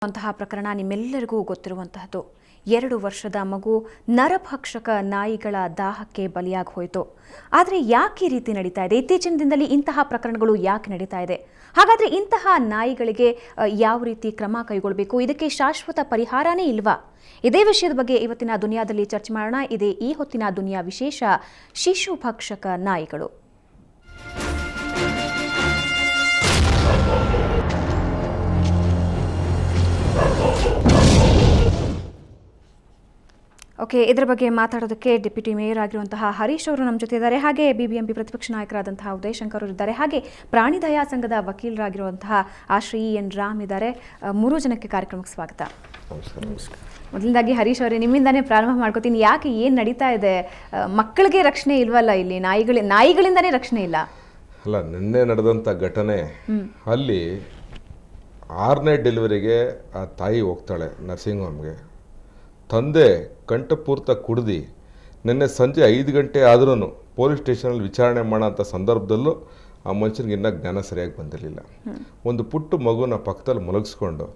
ಅಂತಹ ಪ್ರಕರಣ ನಿಮ್ಮೆಲ್ಲರಿಗೂ ಗೊತ್ತಿರುವಂತಹದ್ದು 2 ವರ್ಷದ ಮಗು ನರಭಕ್ಷಕ ನಾಯಿಗಳ ದಾಹಕ್ಕೆ ಬಲಿಯಾಗಿ ಹೋಯಿತು. ಆದರೆ ಯಾಕೆ ಈ ರೀತಿ ನಡೀತಾ ಇದೆ? ಇತ್ತೀಚಿನ ದಿನದಲ್ಲಿ ಇಂತಹ ಪ್ರಕರಣಗಳು ಯಾಕೆ ನಡೀತಾ ಇದೆ? ಹಾಗಾದ್ರೆ ಇಂತಹ ನಾಯಿಗಳಿಗೆ ಯಾವ ರೀತಿ ಕ್ರಮ ಕೈಗೊಳ್ಳಬೇಕು? ಇದಕ್ಕೆ ಶಾಶ್ವತ ಪರಿಹಾರನೇ ಇಲ್ವಾ? ಇದೇ ವಿಷಯದ ಬಗ್ಗೆ ಇವತ್ತಿನ ದುನಿಯಾದಲ್ಲಿ ಚರ್ಚೆ ಮಾಡೋಣ. ಇದೇ ಈ ಹೊತ್ತಿನ ದುನಿಯಾ ವಿಶೇಷ, ಶಿಶು ಭಕ್ಷಕ ನಾಯಿಗಳು. ಓಕೆ, ಇದರ ಬಗ್ಗೆ ಮಾತಾಡೋದಕ್ಕೆ ಡೆಪ್ಯೂಟಿ ಮೇಯರ್ ಆಗಿರುವಂತಹ ಹರೀಶ್ ಅವರು ನಮ್ಮ ಜೊತೆ ಇದ್ದಾರೆ. ಹಾಗೆ ಬಿಬಿಎಂಪಿ ಪ್ರತಿಪಕ್ಷ ನಾಯಕರಾದಂತಹ ಉದಯ್ ಶಂಕರ್ ಅವರು ಇದ್ದಾರೆ. ಹಾಗೆ ಪ್ರಾಣಿ ದಯಾ ಸಂಘದ ವಕೀಲರಾಗಿರುವಂತಹ ಶ್ರೀ ಎನ್ ರಾಮ್ ಇದ್ದಾರೆ. 3 ಜನಕ್ಕೆ ಕಾರ್ಯಕ್ರಮಕ್ಕೆ ಸ್ವಾಗತ. ಮೊದಲನೇದಾಗಿ ಹರೀಶ್ ಅವರೇ, ನಿಮ್ಮಿಂದಾನೇ ಪ್ರಾರಂಭ ಮಾಡ್ಕೋತೀನಿ. ಯಾಕೆ ಏನು ನಡೀತಾ ಇದೆ? ಮಕ್ಕಳಿಗೆ ರಕ್ಷಣೆ ಇಲ್ವಲ್ಲ ಇಲ್ಲಿ? ನಾಯಿಗಳಿಂದಾನೇ ರಕ್ಷಣೆ ಇಲ್ಲ ಅಲ್ಲ. ನಿನ್ನೆ ನಡೆದಂಥ ಘಟನೆ ಅಲ್ಲಿ 6ನೇ ಡೆಲಿವರಿಗೆ ಆ ತಾಯಿ ಹೋಗ್ತಾಳೆ ನರ್ಸಿಂಗ್ ಹೋಮ್ಗೆ. ತಂದೆ ಕಂಠಪೂರ್ತ ಕುಡ್ದು ನಿನ್ನೆ ಸಂಜೆ 5 ಗಂಟೆ ಆದ್ರೂ ಪೊಲೀಸ್ ಸ್ಟೇಷನಲ್ಲಿ ವಿಚಾರಣೆ ಮಾಡೋಂಥ ಸಂದರ್ಭದಲ್ಲೂ ಆ ಮನುಷ್ಯನಿಗೆ ಇನ್ನೂ ಜ್ಞಾನ ಸರಿಯಾಗಿ ಬಂದಿರಲಿಲ್ಲ. ಒಂದು ಪುಟ್ಟ ಮಗುನ ಪಕ್ಕದಲ್ಲಿ ಮಲಗಿಸ್ಕೊಂಡು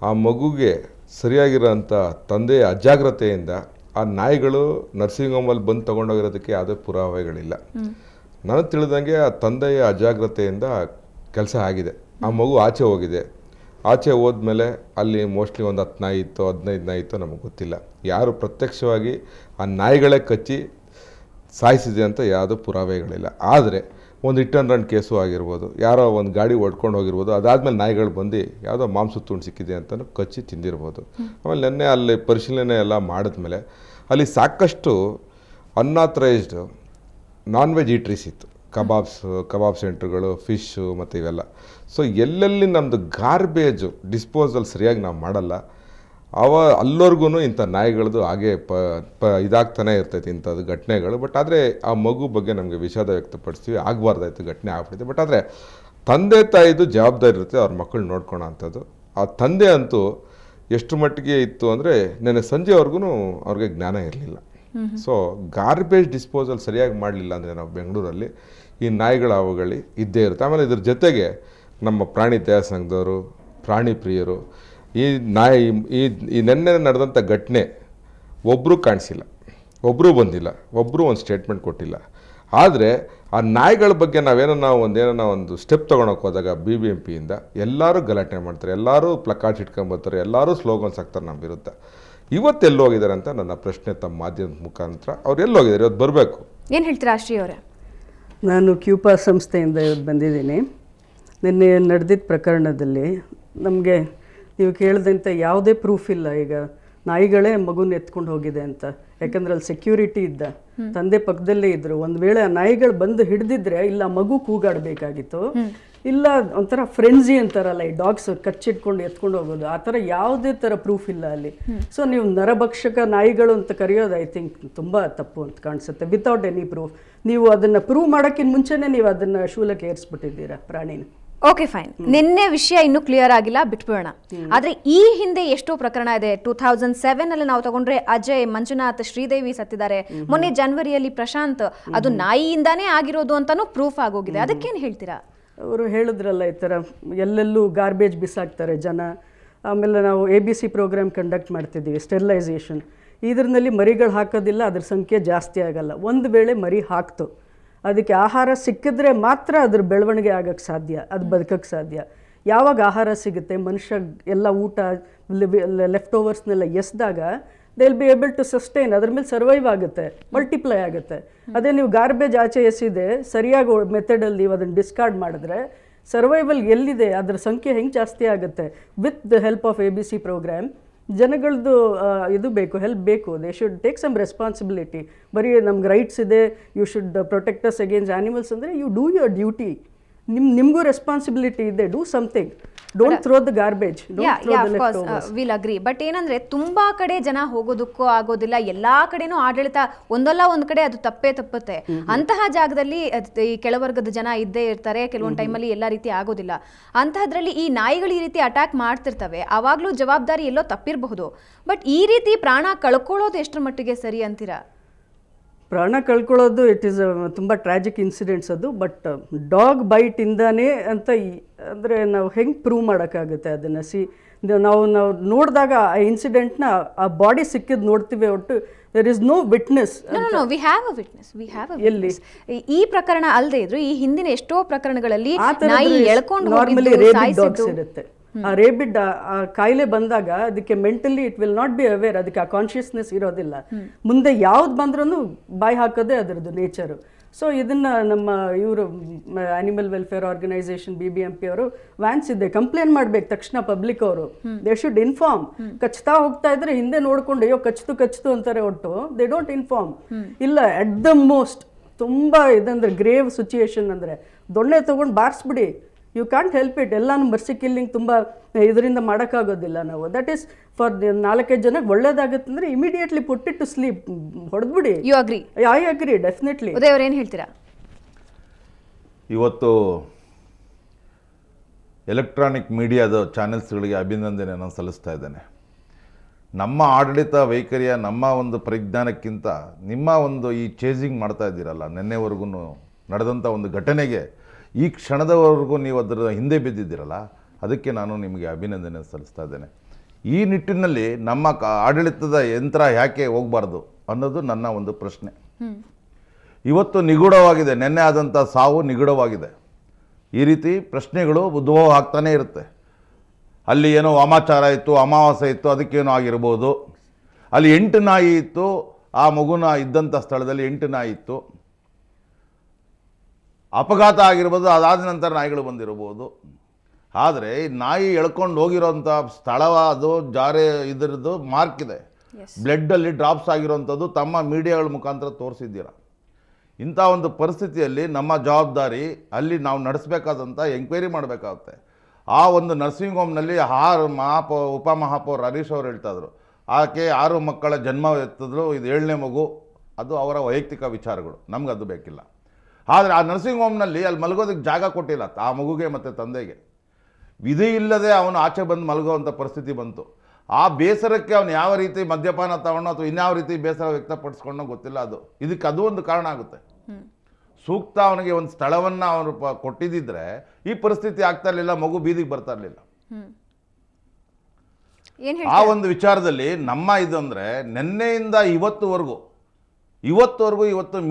ಆ ಮಗುಗೆ ಸರಿಯಾಗಿರೋಂಥ ತಂದೆಯ ಅಜಾಗ್ರತೆಯಿಂದ ಆ ನಾಯಿಗಳು ನರ್ಸಿಂಗ್ ಹೋಮಲ್ಲಿ ಬಂದು ತೊಗೊಂಡೋಗಿರೋದಕ್ಕೆ ಯಾವುದೇ ಪುರಾವೆಗಳಿಲ್ಲ. ನನಗೆ ತಿಳಿದಂಗೆ ಆ ತಂದೆಯ ಅಜಾಗ್ರತೆಯಿಂದ ಕೆಲಸ ಆಗಿದೆ. ಆ ಮಗು ಆಚೆ ಹೋಗಿದೆ. ಆಚೆ ಹೋದ್ಮೇಲೆ ಅಲ್ಲಿ ಮೋಸ್ಟ್ಲಿ ಒಂದು 10 ನಾಯಿ ಇತ್ತು, 15 ನಾಯಿ ಇತ್ತು, ನಮಗೆ ಗೊತ್ತಿಲ್ಲ. ಯಾರು ಪ್ರತ್ಯಕ್ಷವಾಗಿ ಆ ನಾಯಿಗಳೇ ಕಚ್ಚಿ ಸಾಯಿಸಿದೆ ಅಂತ ಯಾವುದೂ ಪುರಾವೆಗಳಿಲ್ಲ. ಆದರೆ ಒಂದು ಹಿಟ್ ಆ್ಯಂಡ್ ರನ್ ಕೇಸು ಆಗಿರ್ಬೋದು, ಯಾರೋ ಒಂದು ಗಾಡಿ ಹೊಡ್ಕೊಂಡು ಹೋಗಿರ್ಬೋದು. ಅದಾದಮೇಲೆ ನಾಯಿಗಳು ಬಂದು ಯಾವುದೋ ಮಾಂಸ ತುಂಡು ಸಿಕ್ಕಿದೆ ಅಂತಲೂ ಕಚ್ಚಿ ತಿಂದಿರ್ಬೋದು. ಆಮೇಲೆ ನೆನ್ನೆ ಅಲ್ಲಿ ಪರಿಶೀಲನೆ ಎಲ್ಲ ಮಾಡಿದ್ಮೇಲೆ ಅಲ್ಲಿ ಸಾಕಷ್ಟು ಅನ್ಆಥರೈಸ್ಡ್ ನಾನ್ ವೆಜ್ ಈಟ್ರೀಸ್ ಇತ್ತು. ಕಬಾಬ್ ಸೆಂಟ್ರ್ಗಳು, ಫಿಶ್ಶು ಮತ್ತು ಇವೆಲ್ಲ. ಸೊ ಎಲ್ಲೆಲ್ಲಿ ನಮ್ಮದು ಗಾರ್ಬೇಜು ಡಿಸ್ಪೋಸಲ್ ಸರಿಯಾಗಿ ನಾವು ಮಾಡಲ್ಲ, ಅಲ್ಲವರೆಗೂ ಇಂಥ ನಾಯಿಗಳದ್ದು ಹಾಗೆ ಇದಾಗ್ತಾನೆ ಇರ್ತೈತೆ ಇಂಥದ್ದು ಘಟನೆಗಳು. ಬಟ್ ಆದರೆ ಆ ಮಗು ಬಗ್ಗೆ ನಮಗೆ ವಿಷಾದ ವ್ಯಕ್ತಪಡಿಸ್ತೀವಿ. ಆಗಬಾರ್ದಾಯ್ತು, ಘಟನೆ ಆಗ್ಬಿಟ್ಟಿದೆ. ಬಟ್ ಆದರೆ ತಂದೆ ತಾಯಿದು ಜವಾಬ್ದಾರಿ ಇರುತ್ತೆ ಅವ್ರ ಮಕ್ಕಳು ನೋಡ್ಕೊಳ್ಳೋ ಅಂಥದ್ದು. ಆ ತಂದೆ ಅಂತೂ ಎಷ್ಟು ಮಟ್ಟಿಗೆ ಇತ್ತು ಅಂದರೆ ನೆನ್ನೆ ಸಂಜೆವರೆಗೂ ಅವ್ರಿಗೆ ಜ್ಞಾನ ಇರಲಿಲ್ಲ. ಸೊ ಗಾರ್ಬೇಜ್ ಡಿಸ್ಪೋಸಲ್ ಸರಿಯಾಗಿ ಮಾಡಲಿಲ್ಲ ಅಂದರೆ ನಾವು ಬೆಂಗಳೂರಲ್ಲಿ ಈ ನಾಯಿಗಳ ಹಾವಳಿ ಇದ್ದೇ ಇರುತ್ತೆ. ಆಮೇಲೆ ಇದ್ರ ಜೊತೆಗೆ ನಮ್ಮ ಪ್ರಾಣಿ ದಯಾ ಸಂಘದವರು, ಪ್ರಾಣಿ ಪ್ರಿಯರು, ಈ ನಾಯಿ ಈ ನೆನ್ನೆ ನಡೆದಂಥ ಘಟನೆ ಒಬ್ಬರೂ ಕಾಣಿಸಿಲ್ಲ, ಒಬ್ಬರೂ ಬಂದಿಲ್ಲ, ಒಬ್ಬರೂ ಒಂದು ಸ್ಟೇಟ್ಮೆಂಟ್ ಕೊಟ್ಟಿಲ್ಲ. ಆದರೆ ಆ ನಾಯಿಗಳ ಬಗ್ಗೆ ನಾವೇನೋ ಒಂದು ಸ್ಟೆಪ್ ತೊಗೊಳಕ್ಕೆ ಹೋದಾಗ BBMPಯಿಂದ ಎಲ್ಲರೂ ಗಲಾಟೆ ಮಾಡ್ತಾರೆ, ಎಲ್ಲರೂ ಪ್ಲಕಾರ್ಡ್ಸ್ ಇಟ್ಕೊಂಬರ್ತಾರೆ, ಎಲ್ಲರೂ ಸ್ಲೋಗನ್ಸ್ ಹಾಕ್ತಾರೆ ನಮ್ಮ ವಿರುದ್ಧ. ಇವತ್ತು ಎಲ್ಲೋಗಿದ್ದಾರೆ ಅಂತ ನನ್ನ ಪ್ರಶ್ನೆ ತಮ್ಮ ಮಾಧ್ಯಮದ ಮುಖಾಂತರ. ಅವ್ರು ಎಲ್ಲೋಗಿದ್ದಾರೆ? ಇವತ್ತು ಬರಬೇಕು. ಏನು ಹೇಳ್ತೀರಾ ಶ್ರೀ ಅವರೇ? ನಾನು ಕ್ಯೂಪಾ ಸಂಸ್ಥೆಯಿಂದ ಇವತ್ತು ಬಂದಿದ್ದೀನಿ. ನಿನ್ನೆ ನಡೆದಿದ್ದ ಪ್ರಕರಣದಲ್ಲಿ ನಮಗೆ ನೀವು ಕೇಳಿದಂಥ ಯಾವುದೇ ಪ್ರೂಫ್ ಇಲ್ಲ. ಈಗ ನಾಯಿಗಳೇ ಮಗುನ ಎತ್ಕೊಂಡು ಹೋಗಿದೆ ಅಂತ. ಯಾಕಂದ್ರೆ ಅಲ್ಲಿ ಸೆಕ್ಯೂರಿಟಿ ಇದ್ದ, ತಂದೆ ಪಕ್ಕದಲ್ಲೇ ಇದ್ರು. ಒಂದು ವೇಳೆ ಆ ನಾಯಿಗಳು ಬಂದು ಹಿಡಿದಿದ್ರೆ ಇಲ್ಲ ಮಗು ಕೂಗಾಡಬೇಕಾಗಿತ್ತು, ಇಲ್ಲ ಒಂಥರ ಫ್ರೆಂಡ್ಸಿ ಅಂತಾರಲ್ಲ, ಈ ಡಾಗ್ಸ್ ಕಚ್ಚಿಟ್ಕೊಂಡು ಎತ್ಕೊಂಡು ಹೋಗೋದು, ಆ ಥರ ಯಾವುದೇ ಥರ ಪ್ರೂಫ್ ಇಲ್ಲ ಅಲ್ಲಿ. ಸೊ ನೀವು ನರಭಕ್ಷಕ ನಾಯಿಗಳು ಅಂತ ಕರೆಯೋದು ಐ ಥಿಂಕ್ ತುಂಬ ತಪ್ಪು ಅಂತ ಕಾಣಿಸುತ್ತೆ. ವಿತೌಟ್ ಎನಿ ಪ್ರೂಫ್ ನೀವು ಅದನ್ನು ಪ್ರೂವ್ ಮಾಡೋಕ್ಕಿಂತ ಮುಂಚೆನೇ ನೀವು ಅದನ್ನು ಶೂಲಕ್ಕೆ ಏರಿಸ್ಬಿಟ್ಟಿದ್ದೀರಾ ಪ್ರಾಣಿನ. Okay, fine. ನಿನ್ನೆ ವಿಷಯ ಇನ್ನೂ ಕ್ಲಿಯರ್ ಆಗಿಲ್ಲ, ಬಿಟ್ಬಿಡೋಣ. ಆದ್ರೆ ಈ ಹಿಂದೆ ಎಷ್ಟೋ ಪ್ರಕರಣ ಇದೆ. 2007 ಅಲ್ಲಿ ನಾವು ತಗೊಂಡ್ರೆ ಅಜಯ್, ಮಂಜುನಾಥ್, ಶ್ರೀದೇವಿ ಸತ್ತಿದ್ದಾರೆ. ಮೊನ್ನೆ ಜನವರಿಯಲ್ಲಿ ಪ್ರಶಾಂತ್, ಅದು ನಾಯಿಯಿಂದಾನೇ ಆಗಿರೋದು ಅಂತಾನೂ ಪ್ರೂಫ್ ಆಗೋಗಿದೆ. ಅದಕ್ಕೇನು ಹೇಳ್ತೀರಾ? ಅವರು ಹೇಳಿದ್ರಲ್ಲ, ಈ ಥರ ಎಲ್ಲೆಲ್ಲೂ ಗಾರ್ಬೇಜ್ ಬಿಸಾಕ್ತಾರೆ ಜನ. ಆಮೇಲೆ ನಾವು ABC ಪ್ರೋಗ್ರಾಮ್ ಕಂಡಕ್ಟ್ ಮಾಡ್ತಿದ್ದೀವಿ, ಸ್ಟೆರಿಲೈಸೇಷನ್. ಇದರಲ್ಲಿ ಮರಿಗಳು ಹಾಕೋದಿಲ್ಲ, ಅದ್ರ ಸಂಖ್ಯೆ ಜಾಸ್ತಿ ಆಗಲ್ಲ. ಒಂದು ವೇಳೆ ಮರಿ ಹಾಕ್ತು, ಅದಕ್ಕೆ ಆಹಾರ ಸಿಕ್ಕಿದ್ರೆ ಮಾತ್ರ ಅದ್ರ ಬೆಳವಣಿಗೆ ಆಗೋಕ್ಕೆ ಸಾಧ್ಯ, ಅದು ಬದುಕೋಕ್ಕೆ ಸಾಧ್ಯ. ಯಾವಾಗ ಆಹಾರ ಸಿಗುತ್ತೆ, ಮನುಷ್ಯ ಎಲ್ಲ ಊಟ ಲೆಫ್ಟ್ ಓವರ್ಸ್ನೆಲ್ಲ ಎಸ್ದಾಗ they will be able to sustain, ಅದ್ರ ಮೇಲೆ ಸರ್ವೈವ್ ಆಗುತ್ತೆ, ಮಲ್ಟಿಪ್ಲೈ ಆಗುತ್ತೆ. ಅದೇ ನೀವು ಗಾರ್ಬೇಜ್ ಆಚೆ ಎಸಿದೆ ಸರಿಯಾಗಿ ಮೆಥಡಲ್ಲಿ ನೀವು ಅದನ್ನು ಡಿಸ್ಕಾರ್ಡ್ ಮಾಡಿದ್ರೆ ಸರ್ವೈವಲ್ ಎಲ್ಲಿದೆ, ಅದರ ಸಂಖ್ಯೆ ಹೆಂಗೆ ಜಾಸ್ತಿ ಆಗುತ್ತೆ. With the help of ABC program ಜನಗಳದ್ದು ಇದು ಬೇಕು, ಹೆಲ್ಪ್ ಬೇಕು. They should take some responsibility. ಬರೀ ನಮ್ಗೆ ರೈಟ್ಸ್ ಇದೆ, you should protect us against animals ಅಂದರೆ ಯು ಡೂ ಯುವರ್ ಡ್ಯೂಟಿ. ನಿಮಗೂ ರೆಸ್ಪಾನ್ಸಿಬಿಲಿಟಿ ಇದೆ. Do something, don't throw the garbage. Will agree. But ಏನಂದ್ರೆ ತುಂಬಾ ಕಡೆ ಜನ ಹೋಗೋದಕ್ಕೂ ಆಗೋದಿಲ್ಲ. ಎಲ್ಲಾ ಕಡೆನೂ ಆಡಳಿತ ಒಂದಲ್ಲ ಒಂದ್ ಕಡೆ ಅದು ತಪ್ಪುತ್ತೆ. ಅಂತಹ ಜಾಗದಲ್ಲಿ ಈ ಕೆಳವರ್ಗದ ಜನ ಇದ್ದೇ ಇರ್ತಾರೆ. ಕೆಲವೊಂದು ಟೈಮಲ್ಲಿ ಎಲ್ಲ ರೀತಿ ಆಗೋದಿಲ್ಲ. ಅಂತಹದ್ರಲ್ಲಿ ಈ ನಾಯಿಗಳು ಈ ರೀತಿ ಅಟ್ಯಾಕ್ ಮಾಡ್ತಿರ್ತವೆ. ಆವಾಗ್ಲೂ ಜವಾಬ್ದಾರಿ ಎಲ್ಲೋ ತಪ್ಪಿರಬಹುದು. ಬಟ್ ಈ ರೀತಿ ಪ್ರಾಣ ಕಳ್ಕೊಳ್ಳೋದು ಎಷ್ಟರ ಮಟ್ಟಿಗೆ ಸರಿ ಅಂತೀರಾ? ಪ್ರಾಣ ಕಳ್ಕೊಳ್ಳೋದು ಇಟ್ ಈಸ್ ತುಂಬ ಟ್ರಾಜಿಕ್ ಇನ್ಸಿಡೆಂಟ್ಸ್ ಅದು. ಬಟ್ ಡಾಗ್ ಬೈಟಿಂದಾನೇ ಅಂತ ಅಂದರೆ ನಾವು ಹೆಂಗೆ ಪ್ರೂವ್ ಮಾಡೋಕ್ಕಾಗುತ್ತೆ ಅದನ್ನು? ನಾವು ನೋಡಿದಾಗ ಆ ಇನ್ಸಿಡೆಂಟ್ನ ಆ ಬಾಡಿ ಸಿಕ್ಕಿದ್ದು ನೋಡ್ತೀವಿ ಒಟ್ಟು there is no witness. We have a witness. ಈ ಪ್ರಕರಣ ಅಲ್ಲದೆ ಇದ್ರು ಈ ಹಿಂದಿನ ಎಷ್ಟೋ ಪ್ರಕರಣಗಳಲ್ಲಿ ನಾಯಿ ಎಳ್ಕೊಂಡು ನಾರ್ಮಲಿ ರೇಬಿಡ್ ಡಾಗ್ಸ್ ಇರುತ್ತೆ. ಆ ರೇಬಿಡ್ ಆ ಕಾಯಿಲೆ ಬಂದಾಗ ಅದಕ್ಕೆ mentally it will not be aware, ಅದಕ್ಕೆ ಆ ಕಾನ್ಶಿಯಸ್ನೆಸ್ ಇರೋದಿಲ್ಲ. ಮುಂದೆ ಯಾವ್ದು ಬಂದ್ರೂ ಬಾಯಿ ಹಾಕೋದೇ ಅದರದ್ದು ನೇಚರು. ಸೊ ಇದನ್ನ ನಮ್ಮ ಇವರು ಆನಿಮಲ್ ವೆಲ್ಫೇರ್ ಆರ್ಗನೈಸೇಷನ್ BBMP ಅವರು ವ್ಯಾನ್ಸ್ ಇದೆ, ಕಂಪ್ಲೇಂಟ್ ಮಾಡ್ಬೇಕು ತಕ್ಷಣ ಪಬ್ಲಿಕ್ ಅವರು. They should inform. ಕಚ್ತಾ ಹೋಗ್ತಾ ಇದ್ರೆ ಹಿಂದೆ ನೋಡ್ಕೊಂಡು ಅಯ್ಯೋ ಕಚ್ತು ಅಂತಾರೆ ಒಟ್ಟು, ದೇ ಡೋಂಟ್ ಇನ್ಫಾರ್ಮ್. ಇಲ್ಲ ಅಟ್ ದ ಮೋಸ್ಟ್ ತುಂಬಾ ಇದಂದ್ರೆ ಗ್ರೇವ್ ಸಿಚುಯೇಷನ್ ಅಂದ್ರೆ ದೊಣ್ಣೆ ತಗೊಂಡು ಬಾರಿಸ್ಬಿಡಿ, ಯು ಕ್ಯಾಂಟ್ ಹೆಲ್ಪ್ ಇಟ್. ಎಲ್ಲಾನು ಮರ್ಸಿ ಕಿಲ್ಲಿಂಗ್ ತುಂಬ ಇದರಿಂದ ಮಾಡೋಕ್ಕಾಗೋದಿಲ್ಲ ನಾವು. ದಟ್ ಈಸ್ ಫಾರ್ 4-5 ಜನಕ್ಕೆ ಒಳ್ಳೇದಾಗುತ್ತೆ ಅಂದರೆ immediately put it to sleep, ಹೊಡೆದ್ಬಿಡಿ. You agree? I agree definitely. Uday ಅವ್ರು ಏನು ಹೇಳ್ತೀರಾ? ಇವತ್ತು ಎಲೆಕ್ಟ್ರಾನಿಕ್ ಮೀಡಿಯಾದ ಚಾನೆಲ್ಸ್ಗಳಿಗೆ ಅಭಿನಂದನೆ ನಾನು ಸಲ್ಲಿಸ್ತಾ ಇದ್ದೇನೆ. ನಮ್ಮ ಆಡಳಿತ ವೈಖರಿಯ ನಮ್ಮ ಒಂದು ಪರಿಜ್ಞಾನಕ್ಕಿಂತ ನಿಮ್ಮ ಒಂದು ಈ ಚೇಸಿಂಗ್ ಮಾಡ್ತಾ ಇದ್ದೀರಲ್ಲ, ನಿನ್ನೆವರೆಗೂ ನಡೆದಂಥ ಒಂದು ಘಟನೆಗೆ ಈ ಕ್ಷಣದವರೆಗೂ ನೀವು ಅದರ ಹಿಂದೆ ಬಿದ್ದಿದ್ದೀರಲ್ಲ, ಅದಕ್ಕೆ ನಾನು ನಿಮಗೆ ಅಭಿನಂದನೆ ಸಲ್ಲಿಸ್ತಾ ಇದ್ದೇನೆ. ಈ ನಿಟ್ಟಿನಲ್ಲಿ ನಮ್ಮ ಆಡಳಿತದ ಯಂತ್ರ ಯಾಕೆ ಹೋಗಬಾರ್ದು ಅನ್ನೋದು ನನ್ನ ಒಂದು ಪ್ರಶ್ನೆ. ಇವತ್ತು ನಿಗೂಢವಾಗಿದೆ, ನಿನ್ನೆ ಆದಂಥ ಸಾವು ನಿಗೂಢವಾಗಿದೆ. ಈ ರೀತಿ ಪ್ರಶ್ನೆಗಳು ಉದ್ಭವ ಆಗ್ತಾನೇ ಇರುತ್ತೆ. ಅಲ್ಲಿ ಏನೋ ವಾಮಾಚಾರ ಇತ್ತು, ಅಮಾವಾಸ್ಯೆ ಇತ್ತು, ಅದಕ್ಕೇನೋ ಆಗಿರ್ಬೋದು. ಅಲ್ಲಿ 8 ನಾಯಿ ಇತ್ತು, ಆ ಮಗುನ ಇದ್ದಂಥ ಸ್ಥಳದಲ್ಲಿ 8 ನಾಯಿ ಇತ್ತು. ಅಪಘಾತ ಆಗಿರ್ಬೋದು, ಅದಾದ ನಂತರ ನಾಯಿಗಳು ಬಂದಿರ್ಬೋದು. ಆದರೆ ಈ ನಾಯಿ ಎಳ್ಕೊಂಡು ಹೋಗಿರೋಂಥ ಸ್ಥಳ ಅದು ಜಾರೆ ಇದರದ್ದು ಮಾರ್ಕ್ ಇದೆ, ಬ್ಲಡ್ಡಲ್ಲಿ ಡ್ರಾಪ್ಸ್ ಆಗಿರೋವಂಥದ್ದು ತಮ್ಮ ಮೀಡಿಯಾಗಳ ಮುಖಾಂತರ ತೋರಿಸಿದ್ದೀರ. ಇಂಥ ಒಂದು ಪರಿಸ್ಥಿತಿಯಲ್ಲಿ ನಮ್ಮ ಜವಾಬ್ದಾರಿ ಅಲ್ಲಿ ನಾವು ನಡೆಸಬೇಕಾದಂಥ ಎಂಕ್ವೈರಿ ಮಾಡಬೇಕಾಗುತ್ತೆ. ಆ ಒಂದು ನರ್ಸಿಂಗ್ ಹೋಮ್ನಲ್ಲಿ ಉಪಮಹಾಪೌರ ಹರೀಶ್ ಅವರು ಹೇಳ್ತಾಯಿದ್ರು, ಆಕೆ 6 ಮಕ್ಕಳ ಜನ್ಮ ಎತ್ತಿದ್ರು, ಇದು 7ನೇ ಮಗು. ಅದು ಅವರ ವೈಯಕ್ತಿಕ ವಿಚಾರಗಳು, ನಮ್ಗೆ ಅದು ಬೇಕಿಲ್ಲ. ಆದರೆ ಆ ನರ್ಸಿಂಗ್ ಹೋಮ್ನಲ್ಲಿ ಅಲ್ಲಿ ಮಲಗೋದಕ್ಕೆ ಜಾಗ ಕೊಟ್ಟಿಲ್ಲ ಆ ಮಗುಗೆ ಮತ್ತು ತಂದೆಗೆ. ವಿಧಿ ಇಲ್ಲದೆ ಅವನು ಆಚೆ ಬಂದು ಮಲಗುವಂಥ ಪರಿಸ್ಥಿತಿ ಬಂತು. ಆ ಬೇಸರಕ್ಕೆ ಅವನು ಯಾವ ರೀತಿ ಮದ್ಯಪಾನ ತಗೊಂಡು ಅಥವಾ ಇನ್ಯಾವ ರೀತಿ ಬೇಸರ ವ್ಯಕ್ತಪಡಿಸ್ಕೊಂಡೋ ಗೊತ್ತಿಲ್ಲ. ಇದಕ್ಕೆ ಅದು ಒಂದು ಕಾರಣ ಆಗುತ್ತೆ. ಸೂಕ್ತ ಅವನಿಗೆ ಒಂದು ಸ್ಥಳವನ್ನು ಅವರು ಕೊಟ್ಟಿದ್ದಿದ್ರೆ ಈ ಪರಿಸ್ಥಿತಿ ಆಗ್ತಾ ಇರಲಿಲ್ಲ, ಮಗು ಬೀದಿಗೆ ಬರ್ತಾ ಇರಲಿಲ್ಲ. ಆ ಒಂದು ವಿಚಾರದಲ್ಲಿ ನಮ್ಮ ಇದು ಅಂದರೆ ನಿನ್ನೆಯಿಂದ ಇವತ್ತು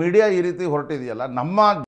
ಮೀಡಿಯಾ ಈ ರೀತಿ ಹೊರಟಿದೆಯಲ್ಲ, ನಮ್ಮ